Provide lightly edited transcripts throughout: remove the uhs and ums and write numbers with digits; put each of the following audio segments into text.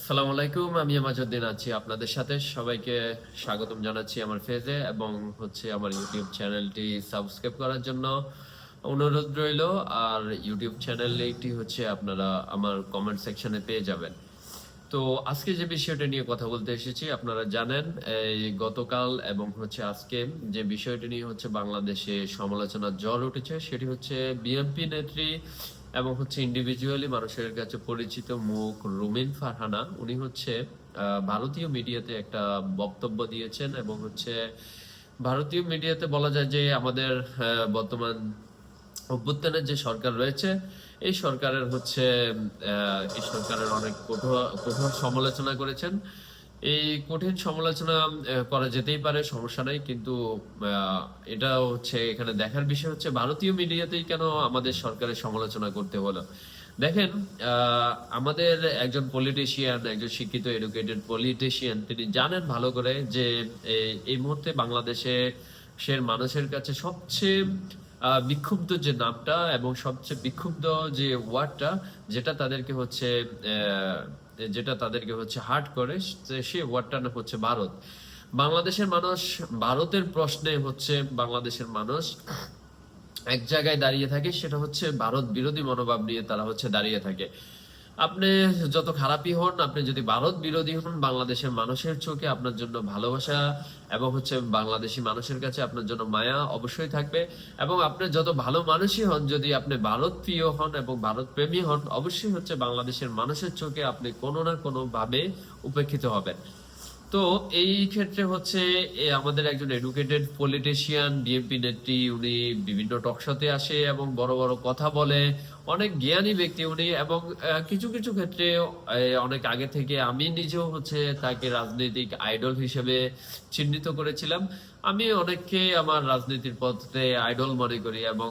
আসসালামু আলাইকুম, আমি আমাজউদ্দিন আছি আপনাদের সাথে। সবাইকে স্বাগতম জানাচ্ছি আমার পেজে এবং আমার ইউটিউব চ্যানেলটি সাবস্ক্রাইব করার জন্য অনুরোধ রইল। আর ইউটিউব চ্যানেলটি আপনারা আমার কমেন্ট সেকশনে পেয়ে যাবেন। তো আজকে যে বিষয়টা নিয়ে কথা বলতে এসেছি, আপনারা জানেন এই গতকাল এবং আজকে যে বিষয়টি নিয়ে বাংলাদেশে সমালোচনার ঝড় উঠেছে, সেটি বিএনপি নেত্রী এবং ইন্ডিভিজুয়ালি মানুষের কাছে পরিচিত মুখ রুমিন ফারহানা। উনি ভারতীয় মিডিয়াতে একটা বক্তব্য দিয়েছেন এবং ভারতীয় মিডিয়াতে বলা যায় যে আমাদের বর্তমান অভ্যুত্থানের যে সরকার রয়েছে, এই সরকারের এই সরকারের অনেক কঠোর কঠোর সমালোচনা করেছেন। এই কঠিন সমালোচনা করা যেতেই পারে, সমস্যা নাই, কিন্তু এটা এখানে দেখার বিষয় ভারতীয় মিডিয়াতেই কেন আমাদের সরকারের সমালোচনা করতে হলো। দেখেন, আমাদের একজন পলিটিশিয়ান, একজন শিক্ষিত এডুকেটেড পলিটিশিয়ান, তিনি জানেন ভালো করে যে এই মুহূর্তে বাংলাদেশে মানুষের কাছে সবচেয়ে বিক্ষুব্ধ যে নামটা এবং সবচেয়ে বিক্ষুব্ধ যে ওয়ার্ডটা, যেটা তাদেরকে হার্ট করে, সেই ওয়ার্ডটা ভারত। বাংলাদেশের মানুষ ভারতের প্রশ্নে বাংলাদেশের মানুষ এক জায়গায় দাঁড়িয়ে থাকে, সেটা ভারত বিরোধী মনোভাব নিয়ে তারা দাঁড়িয়ে থাকে। আপনি যত খারাপই হন, আপনি যদি ভারত বিরোধী হন, বাংলাদেশের মানুষের চোখে আপনার জন্য ভালোবাসা এবং বাংলাদেশি মানুষের কাছে আপনার জন্য মায়া অবশ্যই থাকবে। এবং আপনি যত ভালো মানুষই হন, যদি আপনি ভারত প্রিয় হন এবং ভারত প্রেমী হন, অবশ্যই বাংলাদেশের মানুষের চোখে আপনি কোনো না কোনো ভাবে উপেক্ষিত হবেন। তো এই ক্ষেত্রে আমাদের একজন এডুকেটেড পলিটিশিয়ান, বিএনপি নেত্রী, উনি বিভিন্ন টকশোতে আসে এবং বড় বড় কথা বলে, অনেক জ্ঞানী ব্যক্তি উনি। এবং কিছু কিছু ক্ষেত্রে অনেক আগে থেকে আমি নিজেও তাকে রাজনৈতিক আইডল হিসেবে চিহ্নিত করেছিলাম। আমি অনেককে আমার রাজনীতির পথে আইডল মনে করি এবং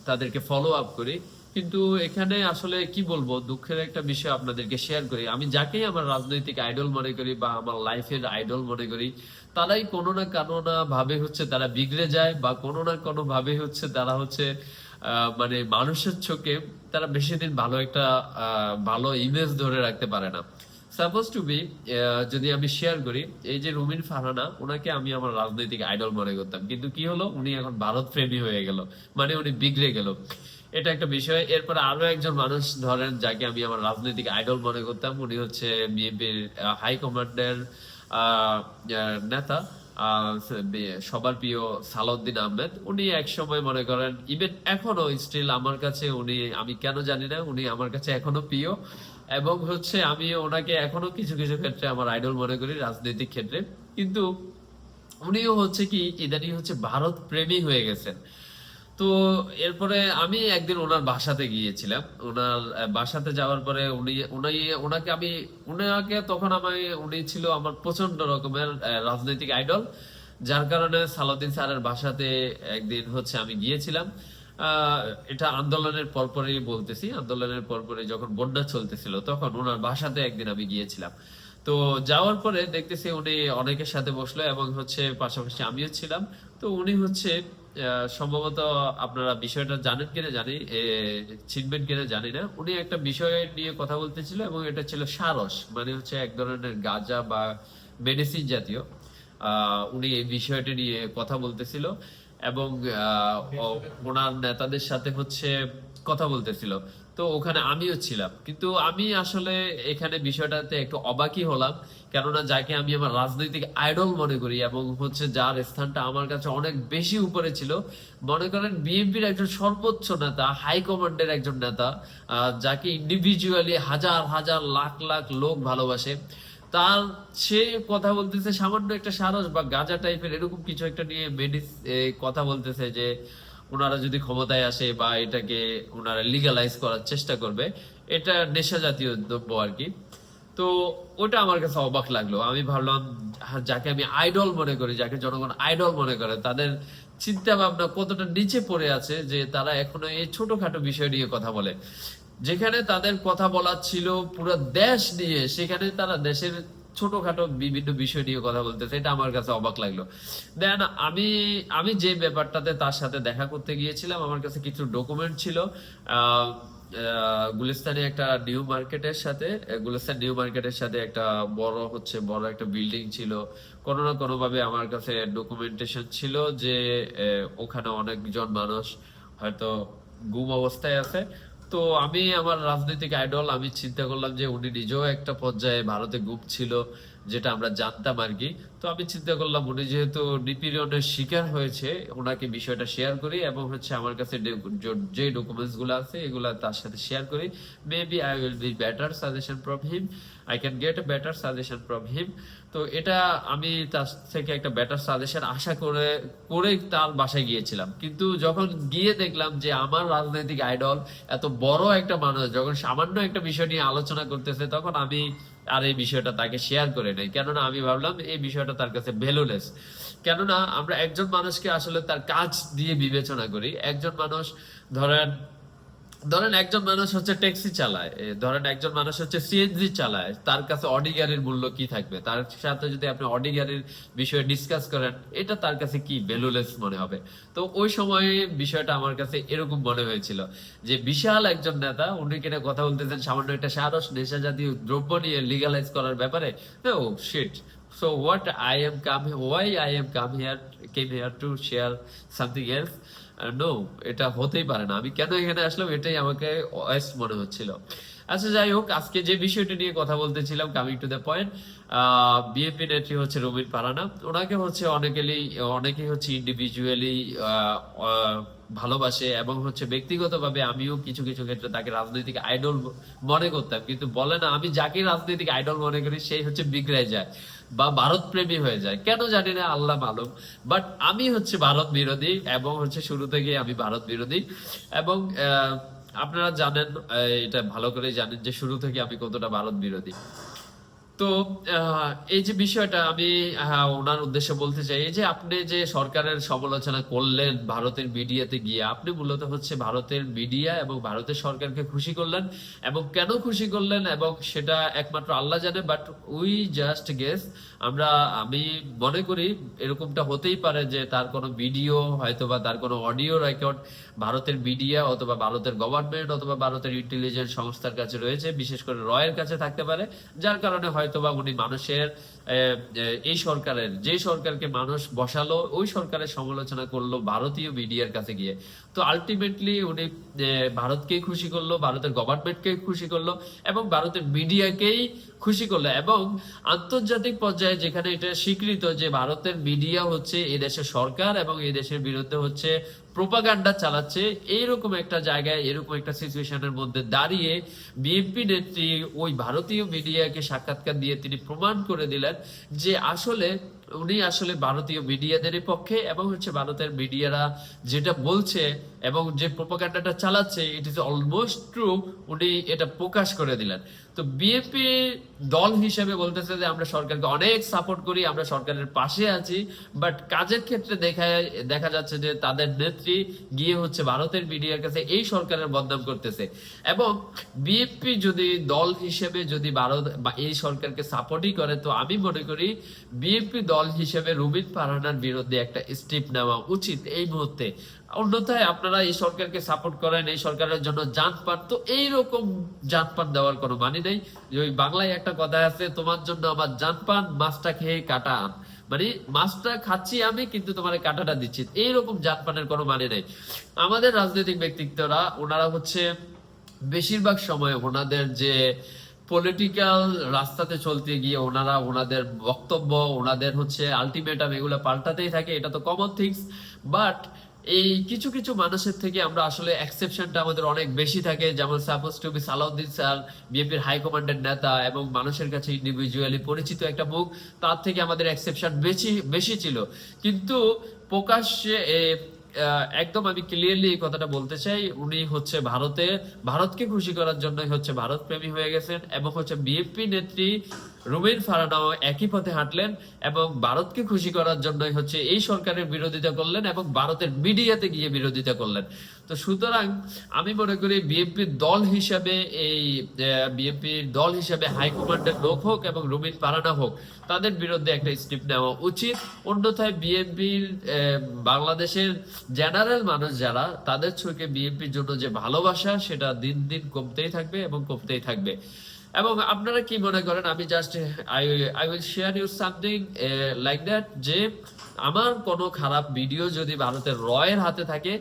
তাদেরকে ফলো আপ করি। কিন্তু এখানে আসলে কি বলবো, দুঃখের একটা বিষয় আপনাদেরকে শেয়ার করি। আমি যাকেই আমার রাজনৈতিক আইডল মনে করি বা আমার লাইফের আইডল মনে করি, তারাই কোনো না কোনো না ভাবে তারা বিগড়ে যায়, বা কোনো না কোনো ভাবে তারা মানে মানুষের চোখে তারা বেশি দিন ভালো একটা ভালো ইমেজ ধরে রাখতে পারে না। সাপোজ টু বি, যদি আমি শেয়ার করি, এই যে রুমিন ফারহানা, ওনাকে আমি আমার রাজনৈতিক আইডল মনে করতাম, কিন্তু কি হলো, উনি এখন ভারত প্রেমী হয়ে গেল, মানে উনি বিগড়ে গেল। এটা একটা বিষয়। এরপরে আরো একজন মানুষ ধরেন, যাকে আমি আমার রাজনৈতিক আইডল মনে করতাম, উনি বিএনপির হাই কমান্ডের নেতা, সবার প্রিয় সালাউদ্দিন আহমেদ। উনি এক সময় মনে করেন, ইভেন এখনো স্টিল আমার কাছে উনি, আমি কেন জানি না, উনি আমার কাছে এখনো প্রিয়। এবং আমি ওনাকে এখনো কিছু কিছু ক্ষেত্রে আমার আইডল মনে করি রাজনৈতিক ক্ষেত্রে। কিন্তু উনিও কি ইদানিং ভারত প্রেমী হয়ে গেছেন। তো এরপরে আমি একদিন ওনার বাসাতে গিয়েছিলাম। ওনার বাসাতে যাওয়ার পরে ওনাকে তখন উনি ছিল আমার প্রচন্ড রকমের রাজনৈতিক আইডল। যার কারণে সালাউদ্দিন স্যারের বাসাতে একদিন আমি গিয়েছিলাম। এটা আন্দোলনের পরপরই বলতেছি, আন্দোলনের পরপরই যখন বন্যা চলতেছিল, তখন ওনার বাসাতে একদিন আমি গিয়েছিলাম। তো যাওয়ার পরে দেখতেছি উনি অনেকের সাথে বসলো এবং পাশাপাশি আমিও ছিলাম। তো উনি সম্ভবত, আপনারা বিষয়টা জানেন কিনা জানি, চিনবেন কিনা জানি না, উনি একটা বিষয় নিয়ে কথা বলতেছিল এবং এটা ছিল সারস, মানে এক ধরনের গাঁজা বা মেডিসিন জাতীয়। উনি এই বিষয়টি নিয়ে কথা বলতেছিল এবং ওনার নেতাদের সাথে কথা বলতেছিল। তো ওখানে আমিও ছিলাম, কিন্তু আমি আসলে এখানে বিষয়টাতে একটু অবাকই হলাম। কেননা যাকে আমি আমার রাজনৈতিক আইডল মনে করি এবং যার স্থানটা আমার কাছে অনেক বেশি উপরে ছিল, মনে করেন বিএনপির একজন সর্বোচ্চ নেতা, হাই কমান্ডের একজন নেতা, যাকে ইন্ডিভিজুয়ালি হাজার হাজার লাখ লাখ লোক ভালোবাসে, তার সে কথা বলতেছে সামান্য একটা সারস বা গাঁজা টাইপের এরকম কিছু একটা নিয়ে কথা বলতেছে যে ওনারা যদি ক্ষমতায় আসে বা এটাকে ওনারা লিগালাইজ করার চেষ্টা করবে, এটা নেশা জাতীয় দ্রব্য আর কি। তো ওটা আমার কাছে অবাক লাগলো। আমি ভাবলাম, যাকে আমি আইডল মনে করি, যাকে জনগণ আইডল মনে করে, তাদের চিন্তা ভাবনা কতটা নিচে পড়ে আছে যে তারা এখনো এই ছোটখাটো বিষয় নিয়ে কথা বলে। যেখানে তাদের কথা বলার ছিল পুরো দেশ নিয়ে, সেখানে তারা দেশের ছোটখাটো বিভিন্ন বিষয় নিয়ে কথা বলতেছে। এটা আমার কাছে অবাক লাগলো। দেন আমি আমি যে ব্যাপারটাতে তার সাথে দেখা করতে গিয়েছিলাম, আমার কাছে কিছু ডকুমেন্ট ছিল। গুলিস্তানে একটা নিউ মার্কেটের সাথে গুলিস্তান নিউ মার্কেটের সাথে একটা বড় একটা বিল্ডিং ছিল। কোনো না কোনো ভাবে আমার কাছে ডকুমেন্টেশন ছিল যে ওখানে অনেকজন মানুষ হয়তো গুম অবস্থায় আছে। তো আমি আমার রাজনৈতিক আইডল, আমি চিন্তা করলাম যে উনি নিজেও একটা পর্যায়ে ভারতে গুম ছিল, যেটা আমরা জানতাম আর কি। তো আমি চিন্তা করলাম উনি যেহেতু নিপীড়নের শিকার হয়েছে, ওনাকে বিষয়টা শেয়ার করি এবং হচ্ছে আমার কাছে যে ডকুমেন্টস গুলো আছে এগুলা তার সাথে শেয়ার করি। Maybe I will be better suggestion from him, I can get a better suggestion from him. তো এটা আমি তার থেকে একটা বেটার সাজেশন আশা করে তার বাসায় গিয়েছিলাম। কিন্তু যখন গিয়ে দেখলাম যে আমার রাজনৈতিক আইডল এত বড় একটা মানুষ যখন সামান্য একটা বিষয় নিয়ে আলোচনা করতেছে, তখন আমি আর এই বিষয়টা তাকে শেয়ার করে নাই। কেননা আমি ভাবলাম এই বিষয়টা তার কাছে ভ্যালুলেস। কেননা আমরা একজন মানুষকে আসলে তার কাজ দিয়ে বিবেচনা করি। একজন মানুষ ধরেন ধরেন একজন মানুষ হচ্ছে ট্যাক্সি চালায়, ধরেন একজন মানুষ হচ্ছে সিএনজি চালায়, তার কাছে অডি গাড়ির মূল্য কি থাকবে? তার সাথে যদি আপনি অডি গাড়ির বিষয়ে ডিসকাস করেন, এটা তার কাছে কি ভ্যালুলেস মনে হবে। তো ওই সময়ে বিষয়টা আমার কাছে এরকম মনে হয়েছিল যে বিশাল একজন নেতা, উনি কিনা কথা বলতেছেন সামান্য একটা সারস নেশা জাতীয় দ্রব্য নিয়ে লিগালাইজ করার ব্যাপারে। ও sheet, so what I am come why I am came here to share something else? No, এটা হতেই পারে না। আমি কেন এখানে আসলাম এটাই আমাকে ওয়েস্ট মনে হচ্ছিল। আচ্ছা যাই হোক, আজকে যে বিষয়টা নিয়ে কথা বলতেছিলাম, coming to the point, BNP নেত্রী হচ্ছে রুমিন ফারহানা। ওনাকে হচ্ছে অনেকেই হচ্ছে ইন্ডিভিজুয়ালি ভালোবাসে এবং হচ্ছে ব্যক্তিগতভাবে আমিও কিছু কিছু ক্ষেত্রে তাকে রাজনৈতিক আইডল মনে করতাম। কিন্তু বলে না, আমি যাকে রাজনৈতিক আইডল মনে করি সেই হচ্ছে বিগড়ায় যায় বা ভারত প্রেমী হয়ে যায়, কেন জানি না, আল্লাহ মালুম। বাট আমি হচ্ছে ভারত বিরোধী এবং হচ্ছে শুরু থেকে আমি ভারত বিরোধী। এবং আপনারা জানেন, এটা ভালো করে জানেন যে শুরু থেকে আমি কতটা ভারত বিরোধী। তো এই যে বিষয়টা আমি ওনার উদ্দেশ্যে বলতে চাই, এই যে আপনি যে সরকারের সমালোচনা করলেন ভারতের মিডিয়াতে গিয়ে, আপনি মূলত হচ্ছে ভারতের মিডিয়া এবং ভারতের সরকারকে খুশি করলেন। এবং কেন খুশি করলেন এবং সেটা একমাত্র আল্লাহ জানে, বাট উই জাস্ট গেস। আমি মনে করি এরকমটা হতেই পারে যে তার কোনো ভিডিও হয়তো বা তার কোনো অডিও রেকর্ড ভারতের মিডিয়া অথবা ভারতের গভর্নমেন্ট অথবা ভারতের ইন্টেলিজেন্স সংস্থার কাছে রয়েছে, বিশেষ করে রয়ের কাছে থাকতে পারে। যার কারণে হয়তোবা উনি মানুষের এই সরকারের, যে সরকারকে মানুষ বসালো ওই সরকারের সমালোচনা করলো ভারতীয় মিডিয়ার কাছে গিয়ে। তো আলটিমেটলি উনি ভারতকেই খুশি করলো, ভারতের গভর্নমেন্টকে খুশি করলো এবং ভারতের মিডিয়াকেই খুশি করলো। এবং আন্তর্জাতিক পর্যায়ে যেখানে এটা স্বীকৃত যে ভারতের মিডিয়া হচ্ছে এই দেশের সরকার এবং এই দেশের বিরুদ্ধে হচ্ছে প্রোপাগান্ডা চালাচ্ছে, এইরকম একটা জায়গায় এরকম একটা সিচুয়েশনের মধ্যে দাঁড়িয়ে বিএনপি নেত্রী ওই ভারতীয় মিডিয়াকে সাক্ষাৎকার দিয়ে তিনি প্রমাণ করে দিলেন যে উনি আসলে ভারতীয় মিডিয়াদের পক্ষে এবং হচ্ছে ভারতের মিডিয়ারা যেটা বলছে এবং যে প্রোপাগান্ডাটা চালাচ্ছে ইট ইজ অলমোস্ট ট্রু, উনি এটা প্রকাশ করে দিলেন। তো বিএনপি দল হিসেবে বলতেছে যে আমরা সরকারকে অনেক সাপোর্ট করি, আমরা সরকারের পাশে আছি, বাট কাজের ক্ষেত্রে দেখা যাচ্ছে যে তাদের নেত্রী গিয়ে হচ্ছে ভারতের মিডিয়ার কাছে এই সরকারের বদনাম করতেছে। এবং বিএনপি যদি দল হিসেবে যদি ভারত বা এই সরকারকে সাপোর্টই করে, তো আমি মনে করি বিএনপি দল হিসেবে রুমিন ফারহানার বিরুদ্ধে একটা স্টেপ নেওয়া উচিত এই মুহূর্তে। অন্যথায় আপনারা এই সরকারকে সাপোর্ট করেন, এই সরকারের জন্য জান পান, তো এইরকম জান পান দেওয়ার কোনো মানে নেই। যে ওই বাংলায় একটা কথা আছে, তোমার জন্য আমার জান পান, মাছটা খেয়ে কাটা আন, মানে মাছটা খাচ্ছি আমি কিন্তু তোমার কাটাটা দিচ্ছি, এইরকম জান পানের কোনো মানে নেই। আমাদের রাজনৈতিক ব্যক্তিত্বরা ওনারা হচ্ছে বেশিরভাগ সময় ওনাদের যে পলিটিক্যাল রাস্তাতে চলতে গিয়ে ওনাদের বক্তব্য, ওনাদের হচ্ছে আলটিমেটাম, এগুলো পাল্টাতেই থাকে, এটা তো কমন থিংস। বাট এই কিছু কিছু মানুষের থেকে আমরা আসলে এক্সেপশনটা আমাদের অনেক বেশি থাকে। যেমন suppose to be Salauddin sir, বিএনপির হাইকমান্ডের নেতা এবং মানুষের কাছে ইন্ডিভিজুয়ালি পরিচিত একটা মুখ, তার থেকে আমাদের এক্সেপশন বেশি ছিল। কিন্তু প্রকাশ্যে একদম আমি ক্লিয়ারলি এই কথাটা বলতে চাই, উনি হচ্ছে ভারতকে খুশি করার জন্যই হচ্ছে ভারত প্রেমী হয়ে গেছেন এবং হচ্ছে বিএনপি নেত্রী রুমিন ফারহানাও একই পথে হাঁটলেন এবং ভারতকে খুশি করার জন্যই হচ্ছে এই সরকারের বিরোধিতা করলেন এবং ভারতের মিডিয়াতে গিয়ে বিরোধিতা করলেন। তো সুতরাং আমি মনে করি বিএনপির দল হিসাবে বিএনপির দল হিসাবে হাইকমান্ডের লোক হোক এবং রুমিন ফারহানা হোক, তাদের বিরুদ্ধে একটা স্টেপ নেওয়া উচিত। অন্যথায় বিএনপির বাংলাদেশের জেনারেল মানুষ যারা, তাদের চোখে বিএনপির জন্য যে ভালোবাসা সেটা দিন দিন কমতেই থাকবে এবং কমতেই থাকবে। এবং আপনারা কি মনে করেন, আমি just I will share you something like that, যে আমার কোনো খারাপ ভিডিও যদি ভারতের র এর হাতে থাকে,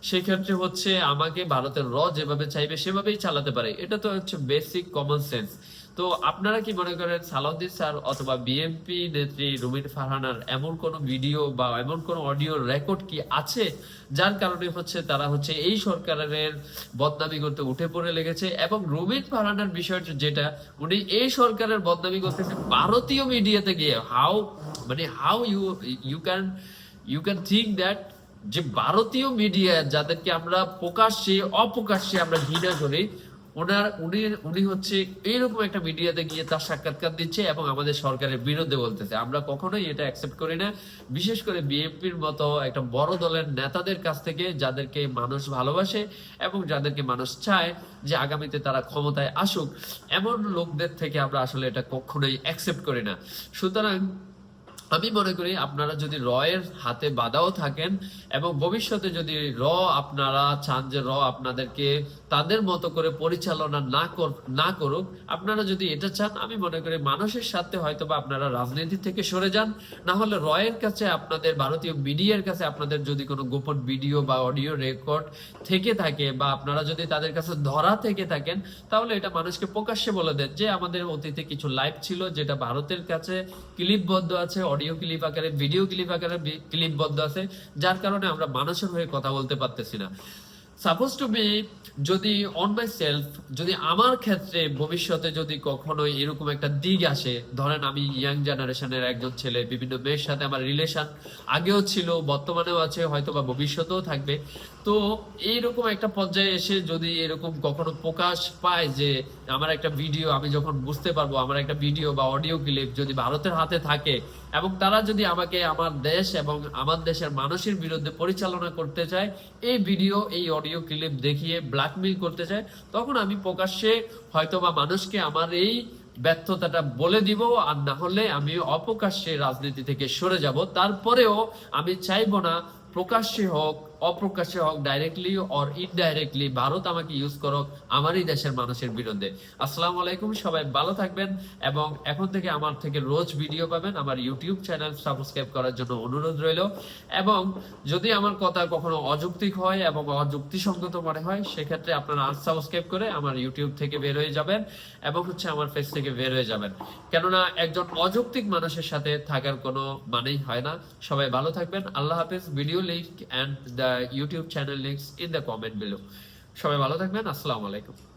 সেক্ষেত্রে হচ্ছে আমাকে ভারতের র যেভাবে চাইবে সেভাবেই চালাতে পারে। এটা তো হচ্ছে বেসিক কমন সেন্স। তো আপনারা কি মনে করেন সালাউদ্দিন স্যার অথবা বিএনপি নেত্রী রুমিন ফারহানার এমন কোন ভিডিও বা এমন কোন অডিও রেকর্ড কি আছে যার কারণে হচ্ছে তারা হচ্ছে এই সরকারের বদনামি করতে উঠে পড়ে লেগেছে? এবং রুমিন ফারহানার বিষয়টা যেটা, উনি এই সরকারের বদনামি করতেছে ভারতীয় মিডিয়াতে গিয়ে। How you can think that, যে ভারতীয় মিডিয়া যাদেরকে আমরা প্রকাশ্যে অপ্রকাশ্যে আমরা ঘৃণা করি, উনি হচ্ছে এইরকম একটা মিডিয়াতে গিয়ে তার সাক্ষাৎকার দিচ্ছে এবং আমাদের সরকারের বিরুদ্ধে বলতেছে। আমরা কখনোই এটা অ্যাকসেপ্ট করি না, বিশেষ করে বিএনপির মতো একটা বড় দলের নেতাদের কাছ থেকে, যাদেরকে মানুষ ভালোবাসে এবং যাদেরকে মানুষ চায় যে আগামীতে তারা ক্ষমতায় আসুক, এমন লোকদের থেকে আমরা আসলে এটা কখনোই অ্যাকসেপ্ট করি না। সুতরাং আমি মনে করি আপনারা যদি র এর হাতে বাধাও থাকেন এবং ভবিষ্যতে যদি আপনারা চান যে আপনাদেরকে তাদের মতো করে পরিচালনা না করুক, আপনারা যদি এটা চান, আমি মনে করি মানুষের সাথে হয়তো বা আপনারা রাজনীতি থেকে সরে যান। না হলে র এর কাছে, আপনাদের ভারতীয় মিডিয়ার কাছে আপনাদের যদি কোনো গোপন ভিডিও বা অডিও রেকর্ড থেকে থাকে, বা আপনারা যদি তাদের কাছে ধরা থেকে থাকেন, তাহলে এটা মানুষকে প্রকাশ্যে বলে দেন যে আমাদের অতীতে কিছু লাইভ ছিল যেটা ভারতের কাছে ক্লিপবদ্ধ আছে, অডিও ক্লিপ আকারে, ভিডিও ক্লিপ আকারে ক্লিপবদ্ধ আছে, যার কারণে আমরা মানুষের হয়ে কথা বলতে পারতেছি না। সাপোজ টু বি, যদি অন মাই সেলফ, যদি আমার ক্ষেত্রে ভবিষ্যতে যদি কখনো এরকম একটা দিক আসে, ধরেন আমি ইয়াং জেনারেশনের একজন ছেলে, বিভিন্ন মেয়ের সাথে আমার রিলেশন আগেও ছিল, বর্তমানেও আছে, হয়তো বা ভবিষ্যতেও থাকবে। তো এইরকম একটা পর্যায়ে এসে যদি এরকম কখনো প্রকাশ পায় যে আমার একটা ভিডিও, আমি যখন বুঝতে পারবো আমার একটা ভিডিও বা অডিও ক্লিপ যদি ভারতের হাতে থাকে এবং তারা যদি আমাকে আমার দেশ এবং আমার দেশের মানুষের বিরুদ্ধে পরিচালনা করতে চায়, এই ভিডিও, এই অডিও ক্লিপ দেখিয়ে ব্ল্যাকমেইল করতে চায়, তখন আমি প্রকাশ্যে হয়তো বা মানুষকে আমার এই ব্যর্থতাটা বলে দিব। আর না হলে আমি অপ্রকাশ্যে রাজনীতি থেকে সরে যাব। তারপরেও আমি চাইবো না প্রকাশ্যে হোক অপ্রকাশ্যে হোক, ডাইরেক্টলি অর ইনডাইরেক্টলি ভারত আমাকে ইউজ করুক আমারই দেশের মানুষের বিরুদ্ধে। আসসালামু আলাইকুম, সবাই ভালো থাকবেন এবং এখন থেকে আমার থেকে রোজ ভিডিও পাবেন। আমার ইউটিউব চ্যানেল সাবস্ক্রাইব করার জন্য অনুরোধ রইল। এবং যদি আমার কথা কখনো অযৌক্তিক হয় এবং অযুক্তিসঙ্গত মনে হয়, সেক্ষেত্রে আপনারা আনসাবস্ক্রাইব করে আমার ইউটিউব থেকে বের হয়ে যাবেন এবং হচ্ছে আমার ফেস থেকে বের হয়ে যাবেন। কেননা একজন অযৌক্তিক মানুষের সাথে থাকার কোনো মানেই হয় না। সবাই ভালো থাকবেন, আল্লাহ হাফেজ। Video link and the YouTube channel links in the comment below. সবাই ভালো থাকবেন, আসসালামু আলাইকুম।